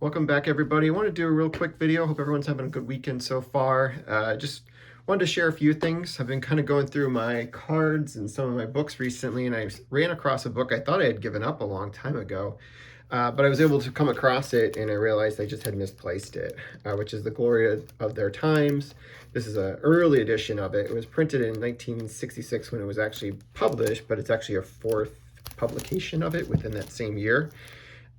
Welcome back, everybody. I want to do a real quick video. Hope everyone's having a good weekend so far. Just wanted to share a few things. I've been kind of going through my cards and some of my books recently, and I ran across a book I thought I had given up a long time ago, but I was able to come across it, and I realized I just had misplaced it, which is The Glory of Their Times. This is an early edition of it. It was printed in 1966 when it was actually published, but it's actually a fourth publication of it within that same year.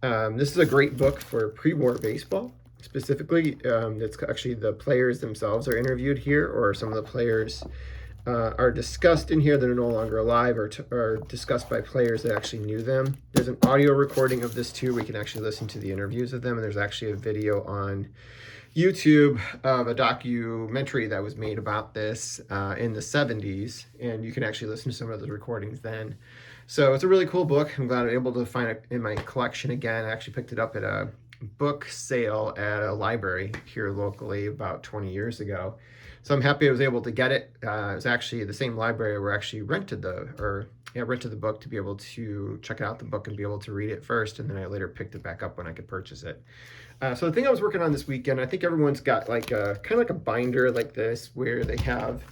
This is a great book for pre-war baseball. Specifically, it's actually the players themselves are interviewed here, or some of the players are discussed in here that are no longer alive, or discussed by players that actually knew them. There's an audio recording of this too. We can actually listen to the interviews of them, and there's actually a video on YouTube of a documentary that was made about this in the 70s, and you can actually listen to some of the recordings then. So it's a really cool book. I'm glad I'm able to find it in my collection again. I actually picked it up at a book sale at a library here locally about 20 years ago. So I'm happy I was able to get it. It was actually the same library where I actually rented the book to be able to check out the book and be able to read it first, and then I later picked it back up when I could purchase it. So the thing I was working on this weekend, I think everyone's got like a kind of like a binder like this where they have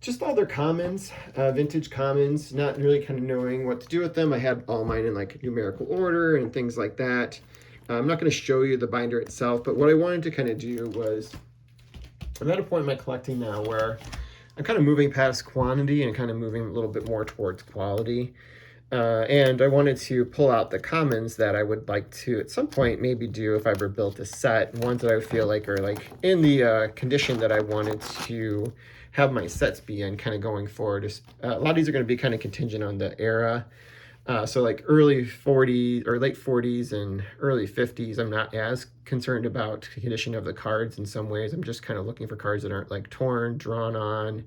just all their commons, vintage commons, not really kind of knowing what to do with them. I had all mine in like numerical order and things like that. I'm not going to show you the binder itself, but what I wanted to kind of do was, I'm at a point in my collecting now where I'm kind of moving past quantity and kind of moving a little bit more towards quality. And I wanted to pull out the commons that I would like to at some point maybe do if I ever built a set, ones that I feel like are like in the condition that I wanted to have my sets be in kind of going forward. A lot of these are going to be kind of contingent on the era. So like early 40s or late 40s and early 50s, I'm not as concerned about the condition of the cards in some ways. I'm just kind of looking for cards that aren't like torn, drawn on,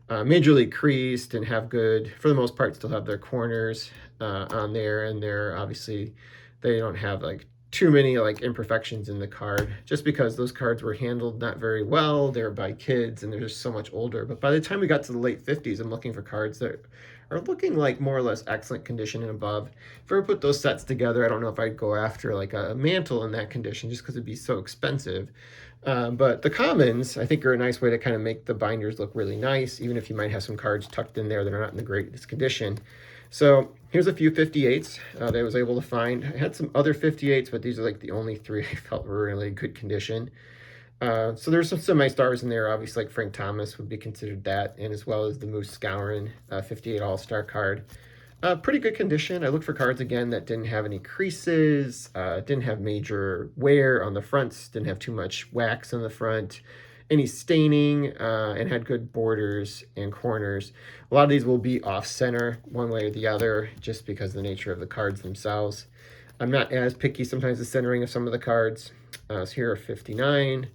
majorly creased, and have good, for the most part, still have their corners on there, and they're obviously, they don't have like too many like imperfections in the card, just because those cards were handled not very well. They're by kids and they're just so much older. But by the time we got to the late 50s, I'm looking for cards that are looking like more or less excellent condition and above. If I ever put those sets together, I don't know if I'd go after like a mantle in that condition just because it'd be so expensive. But the commons, I think, are a nice way to kind of make the binders look really nice, even if you might have some cards tucked in there that are not in the greatest condition. So here's a few 58s that I was able to find. I had some other 58s, but these are like the only three I felt were really good condition. So there's some semi-stars in there. Obviously, like Frank Thomas would be considered that, and as well as the Moose Scourin 58 All-Star card. Pretty good condition. I looked for cards again that didn't have any creases, didn't have major wear on the fronts, didn't have too much wax on the front, any staining, and had good borders and corners. A lot of these will be off-center one way or the other just because of the nature of the cards themselves. I'm not as picky sometimes the centering of some of the cards. So here are 59.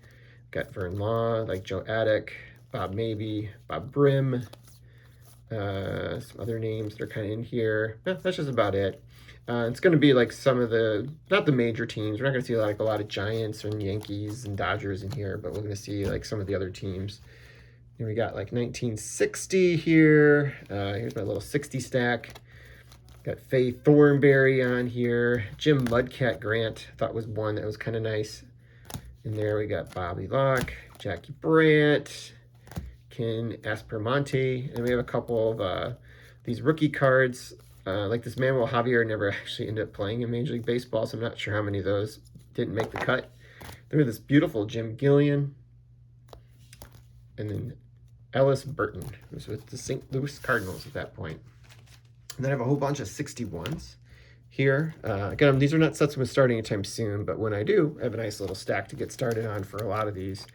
Got Vern Law, like Joe Attic, Bob Mabey, Bob Brim, some other names that are kind of in here. That's just about it. It's going to be like some of the, not the major teams. We're not going to see like a lot of Giants and Yankees and Dodgers in here, but we're going to see like some of the other teams. And we got like 1960 here. Here's my little 60 stack. Got Faye Thornberry on here. Jim Mudcat Grant, I thought was one that was kind of nice. In there we got Bobby Locke, Jackie Brandt, Ken Aspermonte, and we have a couple of these rookie cards. Like this Manuel Javier never actually ended up playing in Major League Baseball, so I'm not sure how many of those didn't make the cut. Then we have this beautiful Jim Gillian, and then Ellis Burton, who was with the St. Louis Cardinals at that point. And then I have a whole bunch of 61s here. Again, these are not sets I'm starting anytime soon, but when I do, I have a nice little stack to get started on for a lot of these.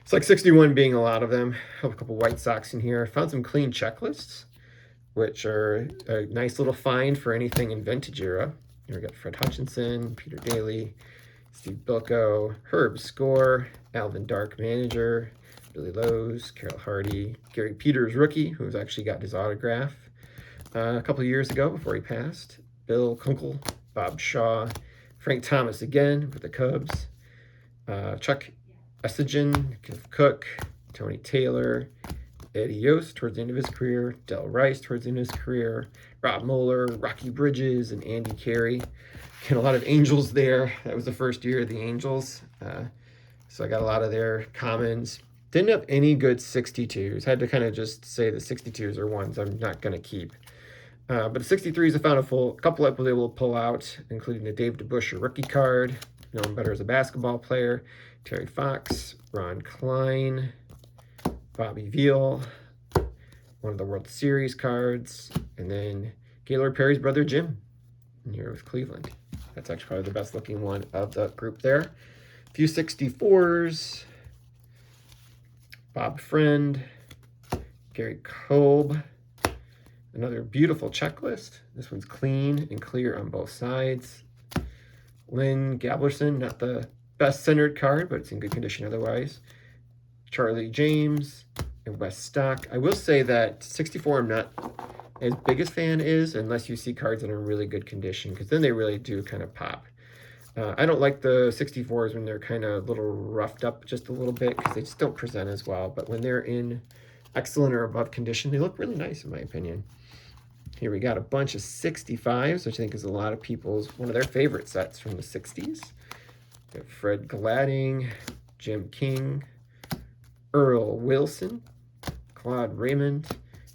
It's like 61 being a lot of them. I have a couple White Sox in here. I found some clean checklists, which are a nice little find for anything in vintage era. Here we got Fred Hutchinson, Peter Daly, Steve Bilko, Herb Score, Alvin Dark Manager, Billy Lowe's, Carroll Hardy, Gary Peters rookie, who's actually got his autograph a couple of years ago before he passed, Bill Kunkel, Bob Shaw, Frank Thomas again with the Cubs, Chuck Essegian, Keith Cook, Tony Taylor, Eddie Yost towards the end of his career, Del Rice towards the end of his career, Rob Moeller, Rocky Bridges, and Andy Carey. Get a lot of Angels there. That was the first year of the Angels. So I got a lot of their commons. Didn't have any good 62s. Had to kind of just say the 62s are ones I'm not going to keep. But the 63s I found a couple I was able to pull out, including the Dave DeBusschere rookie card, known better as a basketball player, Terry Fox, Ron Klein, Bobby Veal, one of the World Series cards, and then Gaylord Perry's brother Jim, here with Cleveland. That's actually probably the best looking one of the group there. A few 64s, Bob Friend, Gary Kolb, another beautiful checklist. This one's clean and clear on both sides. Lynn Gablerson, not the best centered card, but it's in good condition otherwise. Charlie James and Wes Stock. I will say that 64 I'm not as big a fan is unless you see cards that are in really good condition, because then they really do kind of pop. I don't like the 64s when they're kind of a little roughed up just a little bit, because they just don't present as well. But when they're in excellent or above condition, they look really nice in my opinion. Here we got a bunch of 65s, which I think is a lot of people's, one of their favorite sets from the 60s. We have Fred Gladding, Jim King, Earl Wilson, Claude Raymond.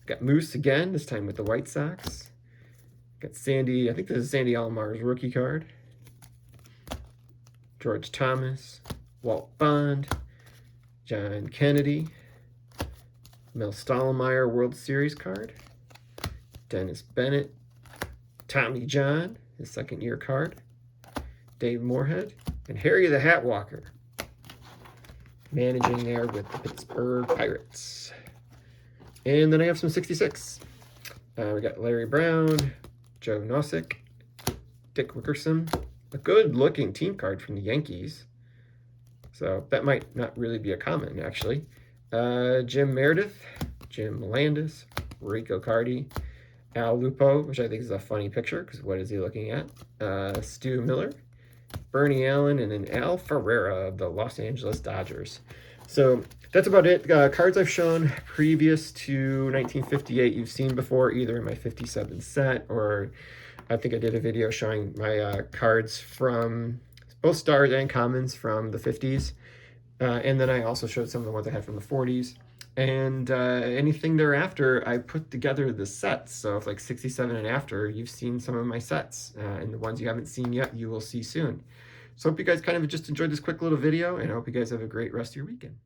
Got Moose again, this time with the White Sox. Got Sandy, I think this is Sandy Almar's rookie card. George Thomas, Walt Bond, John Kennedy, Mel Stottlemyre World Series card, Dennis Bennett, Tommy John, his second year card, Dave Moorhead, and Harry the Hat Walker, managing there with the Pittsburgh Pirates. And then I have some 66. We got Larry Brown, Joe Nosek, Dick Wickerson, a good-looking team card from the Yankees. So that might not really be a common, actually. Jim Meredith, Jim Landis, Rico Cardi, Al Lupo, which I think is a funny picture, because what is he looking at? Stu Miller, Bernie Allen, and then Al Ferreira of the Los Angeles Dodgers. So that's about it. Cards I've shown previous to 1958 you've seen before, either in my 57 set, or I think I did a video showing my cards from both stars and commons from the 50s. And then I also showed some of the ones I had from the 40s. And anything thereafter, I put together the sets. So if like 67 and after, you've seen some of my sets. And the ones you haven't seen yet, you will see soon. So I hope you guys kind of just enjoyed this quick little video, and I hope you guys have a great rest of your weekend.